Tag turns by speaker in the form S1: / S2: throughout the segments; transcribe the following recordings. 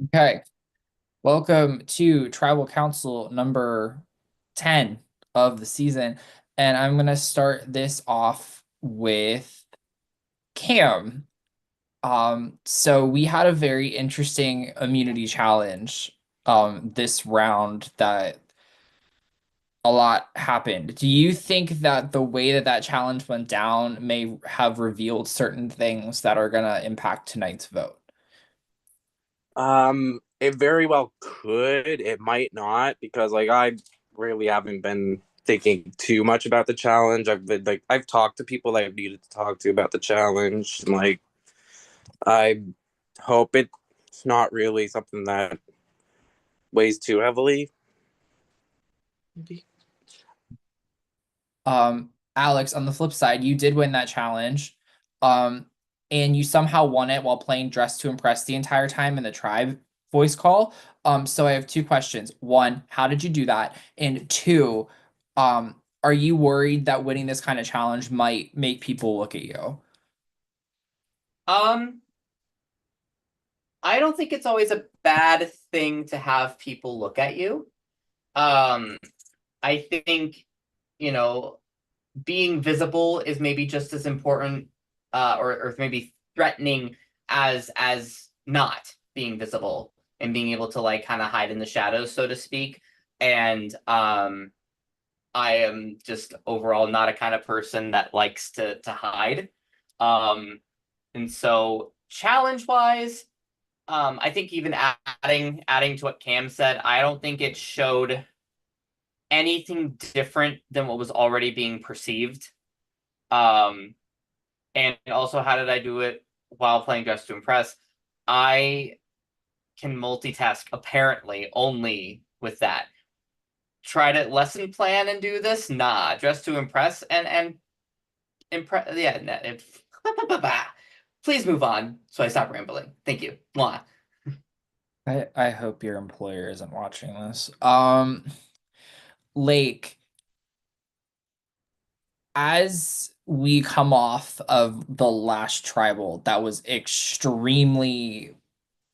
S1: Okay, welcome to Tribal Council number 10 of the season. And I'm going to start this off with Cam. So we had a very interesting immunity challenge this round that a lot happened. Do you think that the way that that challenge went down may have revealed certain things that are going to impact tonight's vote?
S2: It very well could. It might not because I really haven't been thinking too much about the challenge. I've talked to people that I've needed to talk to about the challenge, and I hope it's not really something that weighs too heavily.
S1: Alex, on the flip side, you did win that challenge. Um, and you somehow won it while playing Dress to Impress the entire time in the tribe voice call. So I have two questions. One, how did you do that? And two, are you worried that winning this kind of challenge might make people look at you?
S3: Um, I don't think it's always a bad thing to have people look at you. Um, I think, you know, being visible is maybe just as important, or maybe threatening as not being visible and being able to like kind of hide in the shadows, so to speak. And I am just overall not a kind of person that likes to hide. Um, and so challenge wise. I think even adding to what Cam said, I don't think it showed anything different than what was already being perceived. Um, and also, how did I do it while playing Dress to Impress? I can multitask apparently only with that. Try to lesson plan and do this? Nah, Dress to Impress and impress. Yeah, please move on so I stop rambling. Thank you. Mwah.
S1: I hope your employer isn't watching this. Lake, as we come off of the last tribal that was extremely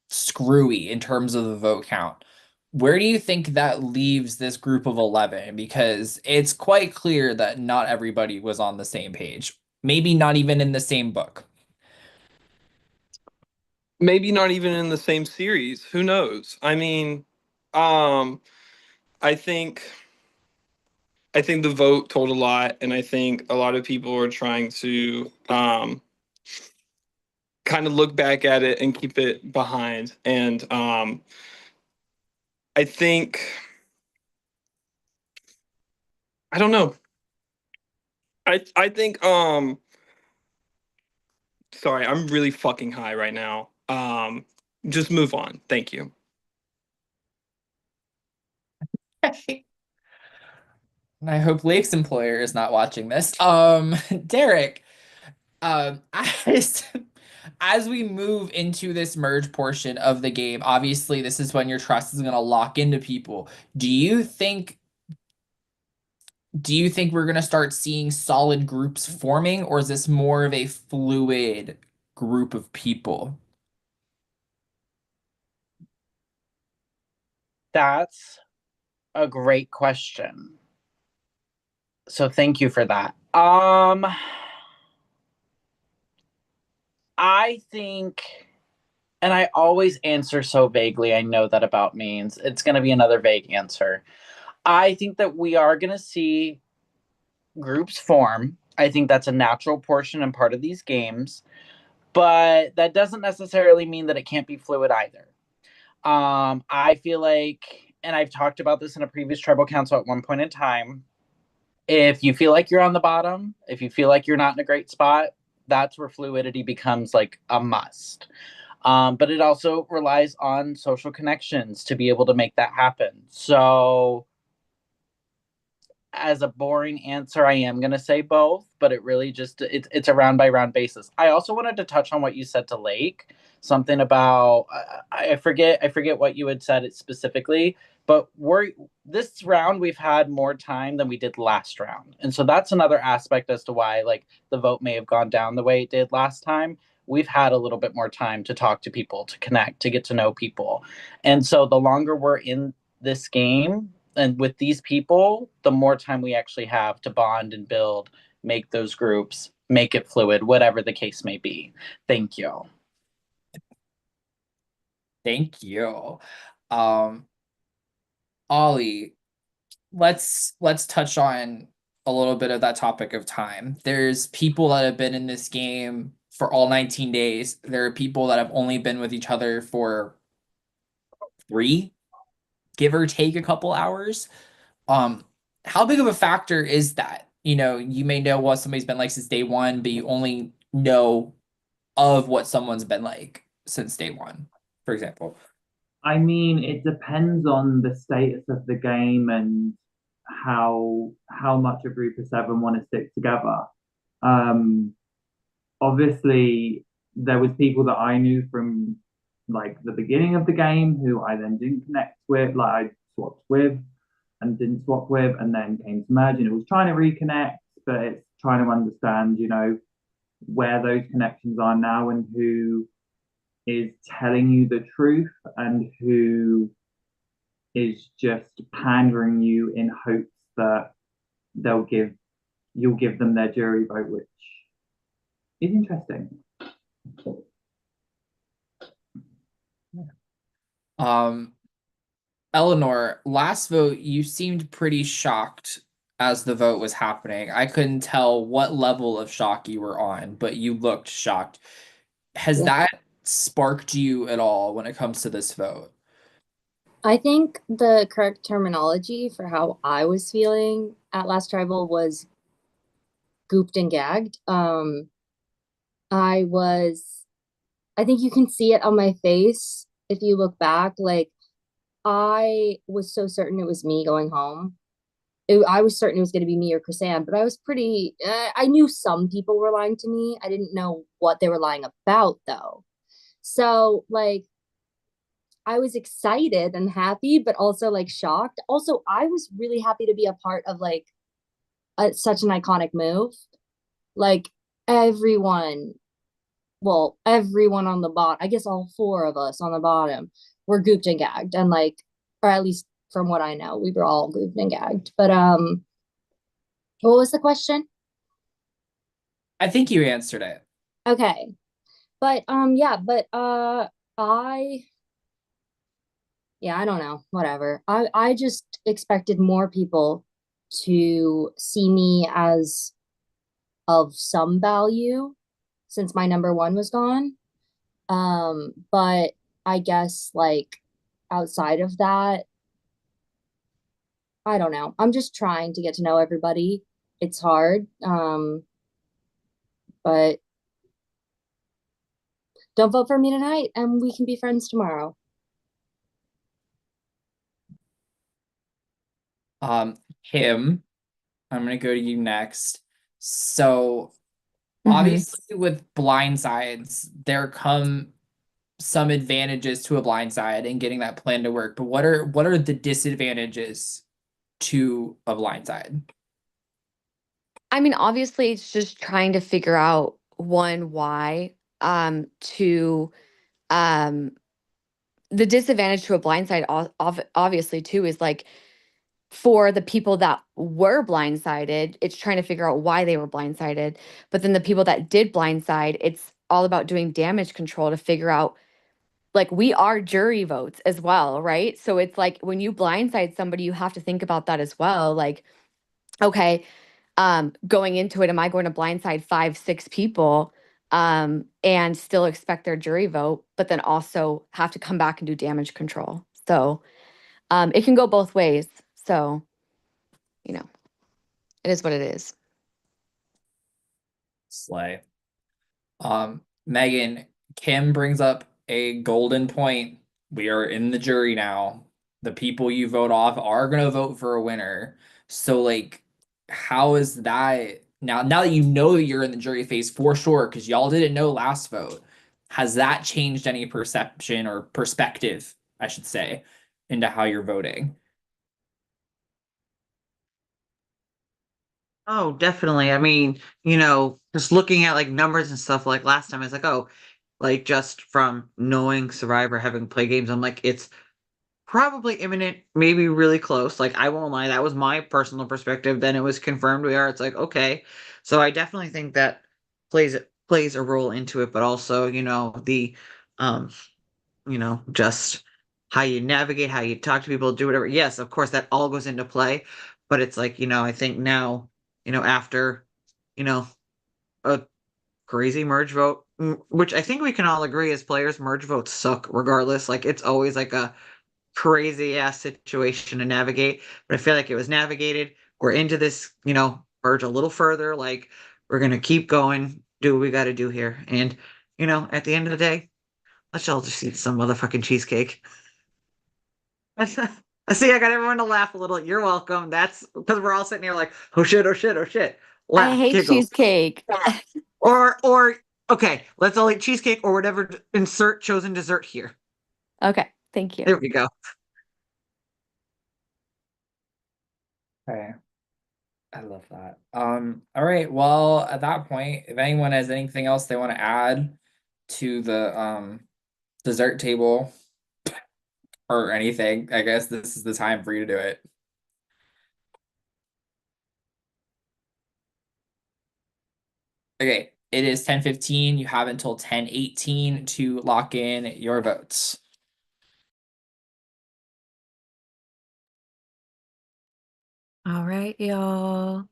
S1: screwy in terms of the vote count, where do you think that leaves this group of 11? Because it's quite clear that not everybody was on the same page, maybe not even in the same book.
S4: Maybe not even in the same series. Who knows? I mean, um, I think I think the vote told a lot, and I think a lot of people are trying to kind of look back at it and keep it behind. And I think I don't know. I think sorry, I'm really fucking high right now. Just move on. Thank you.
S1: And I hope Lake's employer is not watching this. Derek, as as we move into this merge portion of the game, obviously this is when your trust is going to lock into people. Do you think do you think we're going to start seeing solid groups forming, or is this more of a fluid group of people?
S5: That's a great question. So thank you for that. I think, and I always answer so vaguely. I know that about me. And it's going to be another vague answer. I think that we are going to see groups form. I think that's a natural portion and part of these games, but that doesn't necessarily mean that it can't be fluid either. I feel like, and I've talked about this in a previous tribal council at one point in time. If you feel like you're on the bottom, if you feel like you're not in a great spot, that's where fluidity becomes like a must. But it also relies on social connections to be able to make that happen. So, as a boring answer, I am going to say both, but it really just it's a round by round basis. I also wanted to touch on what you said to Lake, something about I forget what you had said it specifically, but we're this round we've had more time than we did last round. And so that's another aspect as to why like the vote may have gone down the way it did last time. we've had a little bit more time to talk to people, to connect, to get to know people. And so the longer we're in this game and with these people, the more time we actually have to bond and build, make those groups, make it fluid, whatever the case may be. Thank you.
S1: Thank you. Um, Ollie, let's touch on a little bit of that topic of time. There's people that have been in this game for all 19 days. There are people that have only been with each other for 3, give or take a couple hours. How big of a factor is that? You know, you may know what somebody's been like since day one, but you only know of what someone's been like since day one, for example.
S6: I mean, it depends on the status of the game and how much a group of 7 want to stick together. Um, Obviously, there was people that I knew from like the beginning of the game who I then didn't connect with, like I swapped with and didn't swap with, and then came to merge, and it was trying to reconnect, but it's trying to understand, where those connections are now and who is telling you the truth and who is just pandering you in hopes that you'll give them their jury vote, which is interesting.
S1: Eleanor, last vote, you seemed pretty shocked as the vote was happening. I couldn't tell what level of shock you were on, but you looked shocked. Has that sparked you at all when it comes to this vote?
S7: I think the correct terminology for how I was feeling at last tribal was gooped and gagged. I was, I think you can see it on my face if you look back. Like, I was so certain it was me going home. I was certain it was going to be me or Chrisanne, but I was pretty, I knew some people were lying to me. I didn't know what they were lying about, though. So, like, I was excited and happy, but also like shocked. Also, I was really happy to be a part of like such an iconic move. Like everyone, well, everyone on the bottom, I guess all 4 of us on the bottom were gooped and gagged, and like, or at least from what I know, we were all gooped and gagged. But what was the question?
S1: I think you answered it.
S7: Okay, but yeah, but I yeah, I don't know, whatever. I just expected more people to see me as of some value since my number 1 was gone. But I guess like outside of that, I don't know. I'm just trying to get to know everybody. It's hard. But don't vote for me tonight and we can be friends tomorrow.
S1: Kim, I'm gonna go to you next. So obviously with blindsides, there come some advantages to a blindside and getting that plan to work. But what are the disadvantages to a blindside?
S8: I mean, obviously, it's just trying to figure out one, why, to, um, the disadvantage to a blindside, obviously, too, is like for the people that were blindsided, it's trying to figure out why they were blindsided. But then the people that did blindside, it's all about doing damage control to figure out, like, we are jury votes as well, right? So it's like when you blindside somebody, you have to think about that as well. Like, okay, going into it, am I going to blindside 5, 6 people, and still expect their jury vote, but then also have to come back and do damage control? So it can go both ways. So, you know, it is what it is.
S1: Slay. Megan, Kim brings up a golden point. We are in the jury now. The people you vote off are gonna vote for a winner. So like, how is that now that you know you're in the jury phase for sure, because y'all didn't know last vote, has that changed any perception or perspective, I should say, into how you're voting?
S9: Oh, definitely. I mean, just looking at like numbers and stuff like last time, it's like, oh, like just from knowing Survivor, having played games, I'm like, it's probably imminent, maybe really close. Like, I won't lie, that was my personal perspective. Then it was confirmed we are. It's like, okay. So I definitely think that plays a role into it, but also, the um just how you navigate, how you talk to people, do whatever. Yes, of course, that all goes into play. But it's like, I think now, after, a crazy merge vote, which I think we can all agree as players, merge votes suck regardless. Like, it's always like a crazy ass situation to navigate. But I feel like it was navigated. We're into this, merge a little further. Like, we're going to keep going, do what we got to do here. And, at the end of the day, let's all just eat some motherfucking cheesecake. I see. I got everyone to laugh a little. You're welcome. That's because we're all sitting here like, oh shit, oh shit, oh shit.
S8: I
S9: Laugh,
S8: hate
S9: giggle.
S8: cheesecake.
S9: Or okay, let's all eat cheesecake or whatever. Insert chosen dessert here.
S8: Okay, thank you.
S9: There we go.
S1: Okay. I love that. All right. Well, at that point, if anyone has anything else they want to add to the dessert table or anything, I guess this is the time for you to do it. Okay, it is 10:15. You have until 10:18 to lock in your votes.
S10: All right, y'all.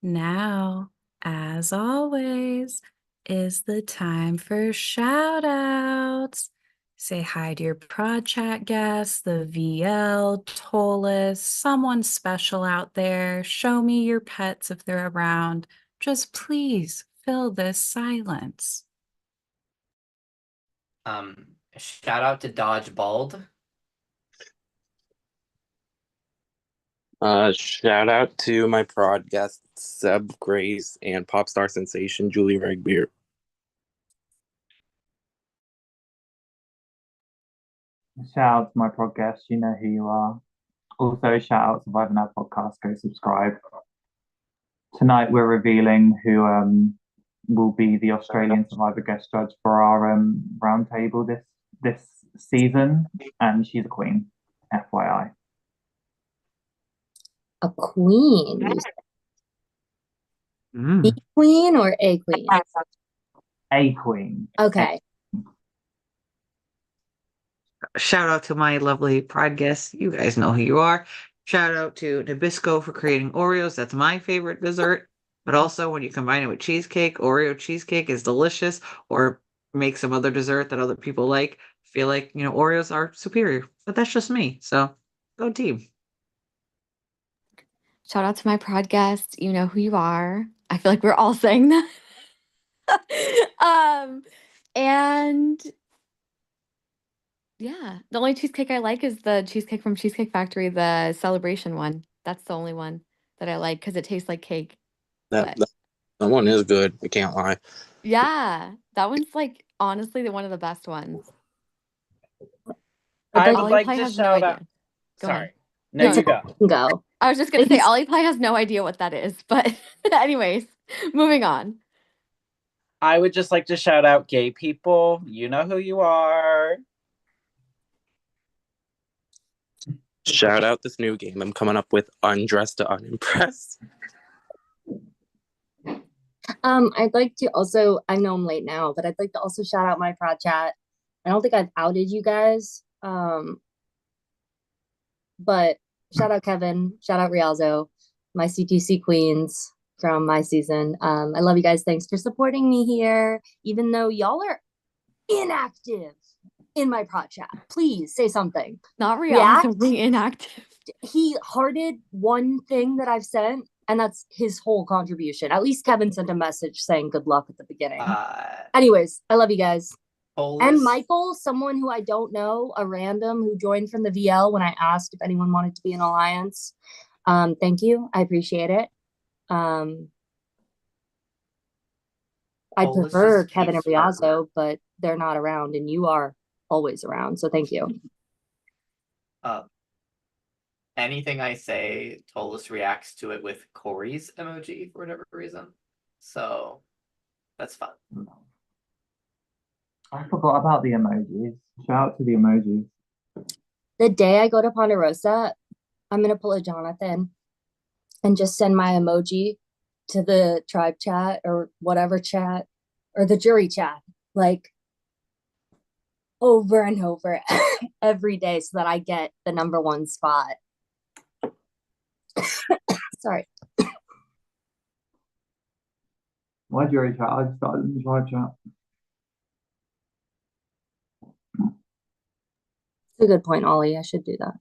S10: Now, as always, is the time for shout outs. Say hi to your prod chat guests, the VL, Tollus, someone special out there. Show me your pets if they're around. Just please fill this silence.
S3: Shout out to Dodge Bald.
S2: Shout out to my prod guests Seb Grace and pop star sensation Julie Regbeer.
S6: Shout out to my podcast. You know who you are. Also, shout out to Surviving Our Podcast. Go subscribe. Tonight, we're revealing who will be the Australian Survivor guest judge for our roundtable this season, and she's a queen. FYI.
S7: A queen.
S9: Mm.
S7: The queen or a queen?
S6: A queen.
S7: Okay.
S9: Shout out to my lovely prod guests. You guys know who you are. Shout out to Nabisco for creating Oreos. That's my favorite dessert. But also, when you combine it with cheesecake, Oreo cheesecake is delicious. Or make some other dessert that other people like. Feel like, Oreos are superior. But that's just me. So go team.
S8: Shout out to my prod guests. You know who you are. I feel like we're all saying that. And yeah, the only cheesecake I like is the cheesecake from Cheesecake Factory, the celebration one. That's the only one that I like because it tastes like cake.
S2: That one is good. I can't lie.
S8: Yeah, that one's like honestly one of the best ones.
S5: I would
S8: Ollie
S5: like
S8: probably
S5: to
S8: has no
S5: shout
S8: idea.
S5: out.
S8: Go
S5: Sorry.
S8: ahead.
S5: No,
S8: No,
S5: you go.
S7: Go.
S8: I was just gonna say Ollie probably has no idea what that is, but anyways, moving on.
S5: I would just like to shout out gay people. You know who you are.
S2: Shout out this new game I'm coming up with, Undressed to Unimpressed.
S7: I'd like to also, I know I'm late now, but I'd like to also shout out my prod chat. I don't think I've outed you guys. But shout out Kevin, shout out Rialzo, my CTC queens from my season. I love you guys. Thanks for supporting me here, even though y'all are inactive in my prod chat. Please say something.
S8: Not Rialzo being inactive.
S7: He hearted one thing that I've sent, and that's his whole contribution. At least Kevin sent a message saying good luck at the beginning. Anyways, I love you guys. And Michael, someone who I don't know, a random who joined from the VL when I asked if anyone wanted to be in Alliance. Thank you. I appreciate it. I prefer Kevin and Riazzo, but they're not around, and you are always around. So thank you.
S3: anything I say, Tolus reacts to it with Corey's emoji for whatever reason. So that's fun.
S6: I forgot about the emojis. Shout out to the emojis.
S7: The day I go to Ponderosa, I'm gonna pull a Jonathan and just send my emoji to the tribe chat or whatever chat or the jury chat, like over and over every day so that I get the number one spot. Sorry.
S6: Why jury chat? I just started in the tribe chat.
S7: It's a good point, Ollie. I should do that.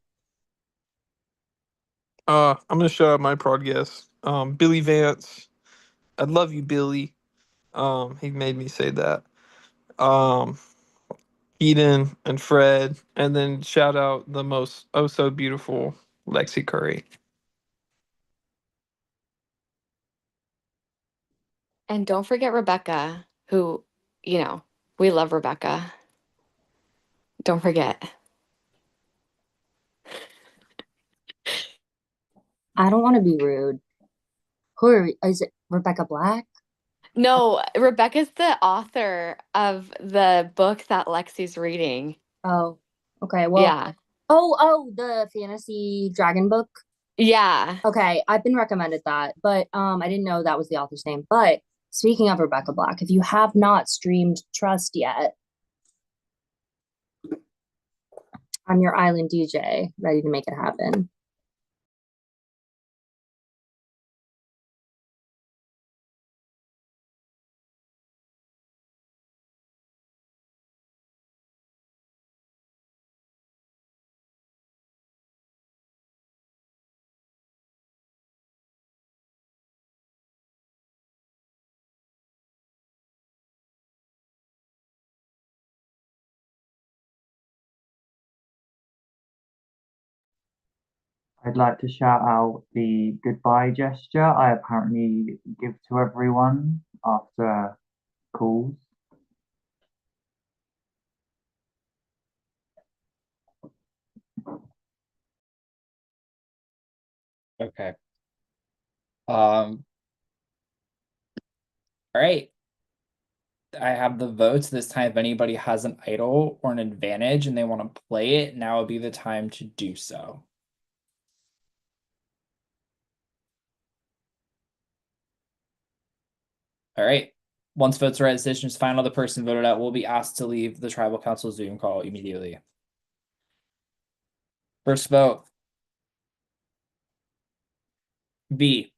S4: I'm gonna shout out my prod guest, Billy Vance. I love you, Billy. He made me say that. Eden and Fred, and then shout out the most oh so beautiful Lexi Curry.
S8: And don't forget Rebecca, who, we love Rebecca. Don't forget.
S7: I don't want to be rude. Is it Rebecca Black?
S8: No, Rebecca's the author of the book that Lexi's reading.
S7: Oh, okay. Well,
S8: Yeah.
S7: Oh, the fantasy dragon book.
S8: Yeah.
S7: Okay, I've been recommended that, but I didn't know that was the author's name. But speaking of Rebecca Black, if you have not streamed Trust yet, I'm your island DJ, ready to make it happen.
S6: I'd like to shout out the goodbye gesture I apparently give to everyone after calls.
S1: Okay. All right. I have the votes this time. If anybody has an idol or an advantage and they want to play it, now would be the time to do so. All right. Once votes are at, decision is final. The person voted out will be asked to leave the tribal council Zoom call immediately. First vote. B.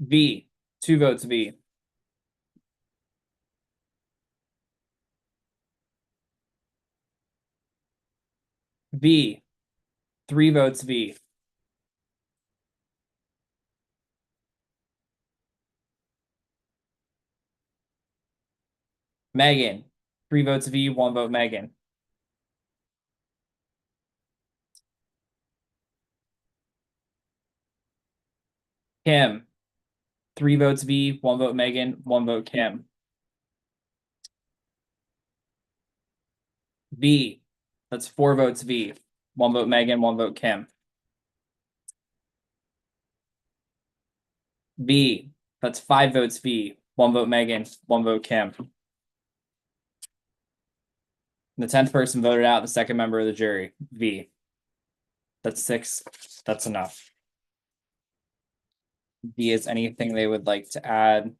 S1: B. 2 votes B. B. 3 votes B. Megan. 3 votes V, 1 vote Megan. Kim. 3 votes V, 1 vote Megan, 1 vote Kim. V. That's 4 votes V. 1 vote Megan, 1 vote Kim. V. That's 5 votes V. 1 vote Megan, 1 vote Kim. The 10th person voted out, the second member of the jury, V. That's 6. That's enough. V is anything they would like to add,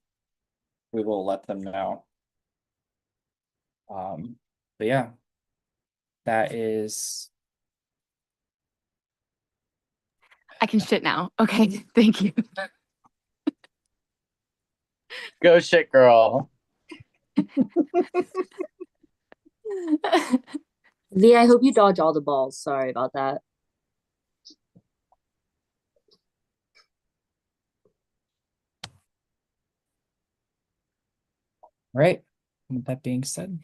S1: we will let them know. But yeah, that is.
S8: I can shit now. Okay, thank you.
S5: Go shit, girl.
S7: V, I hope you dodge all the balls. Sorry about that.
S1: Right. With that being said.